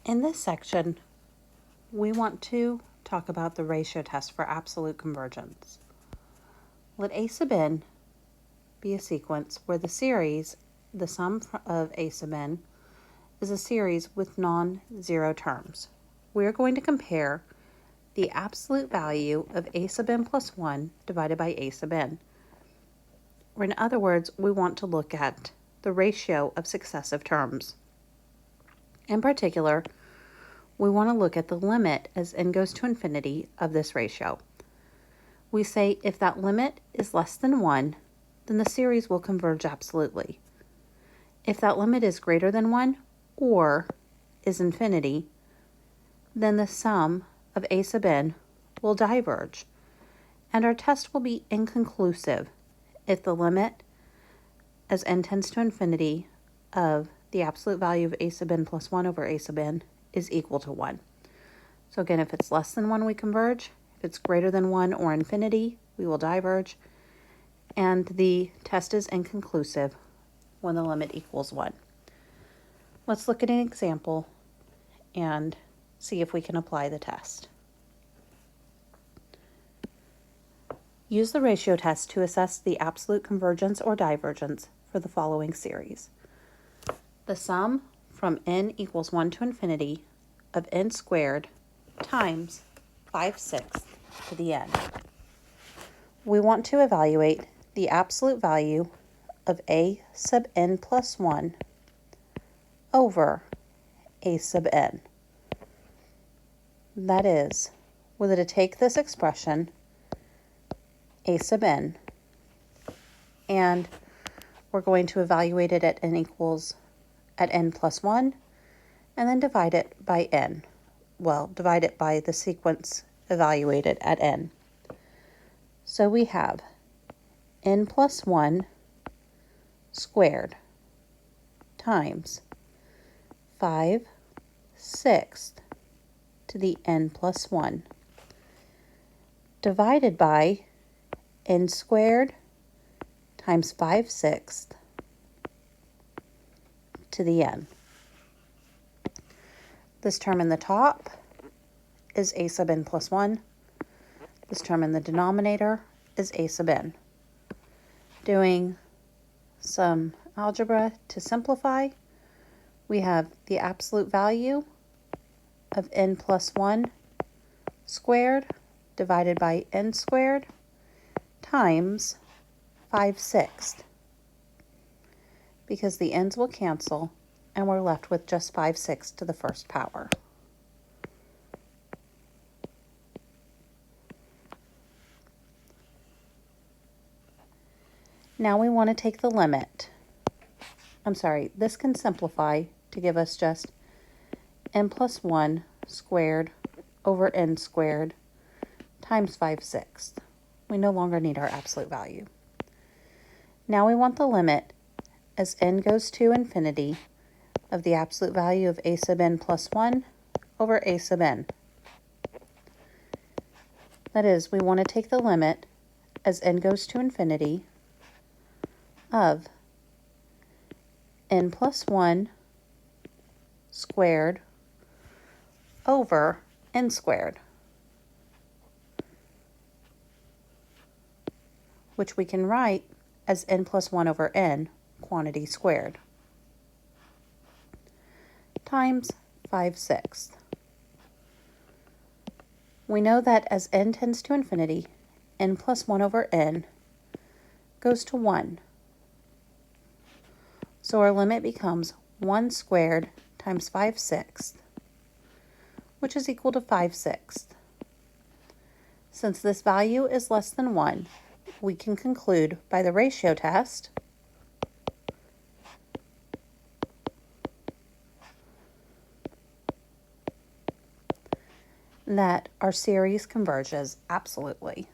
In this section, we want to talk about the ratio test for absolute convergence. Let A sub n be a sequence where the series, the sum of A sub n, is a series with non-zero terms. We are going to compare the absolute value of A sub n plus 1 divided by A sub n. Or in other words, we want to look at the ratio of successive terms. In particular, we want to look at the limit as n goes to infinity of this ratio. We say if that limit is less than 1, then the series will converge absolutely. If that limit is greater than 1 or is infinity, then the sum of A sub n will diverge, and our test will be inconclusive if the limit as n tends to infinity of the absolute value of A sub n plus 1 over A sub n is equal to 1. So again, if it's less than 1, we converge. If it's greater than 1 or infinity, we will diverge. And the test is inconclusive when the limit equals 1. Let's look at an example and see if we can apply the test. Use the ratio test to assess the absolute convergence or divergence for the following series. The sum from n equals 1 to infinity of n squared times 5/6 to the n. We want to evaluate the absolute value of A sub n plus 1 over A sub n. That is, we're going to take this expression, A sub n, and we're going to evaluate it at n plus 1, and then divide it by n. Well, divide it by the sequence evaluated at n. So we have n plus 1 squared times 5/6 to the n plus 1 divided by n squared times 5/6 to the n. This term in the top is A sub n plus 1. This term in the denominator is A sub n. Doing some algebra to simplify, we have the absolute value of n plus 1 squared divided by n squared times 5/6, because the n's will cancel and we're left with just 5/6 to the first power. Now we want to take the limit. This can simplify to give us just n plus 1 squared over n squared times 5/6. We no longer need our absolute value. Now we want the limit as n goes to infinity of the absolute value of A sub n plus 1 over A sub n. That is, we want to take the limit as n goes to infinity of n plus 1 squared over n squared, which we can write as n plus 1 over n quantity squared, times 5/6. We know that as n tends to infinity, n plus 1 over n goes to 1. So our limit becomes 1 squared times 5/6, which is equal to 5/6. Since this value is less than 1, we can conclude by the ratio test that our series converges absolutely.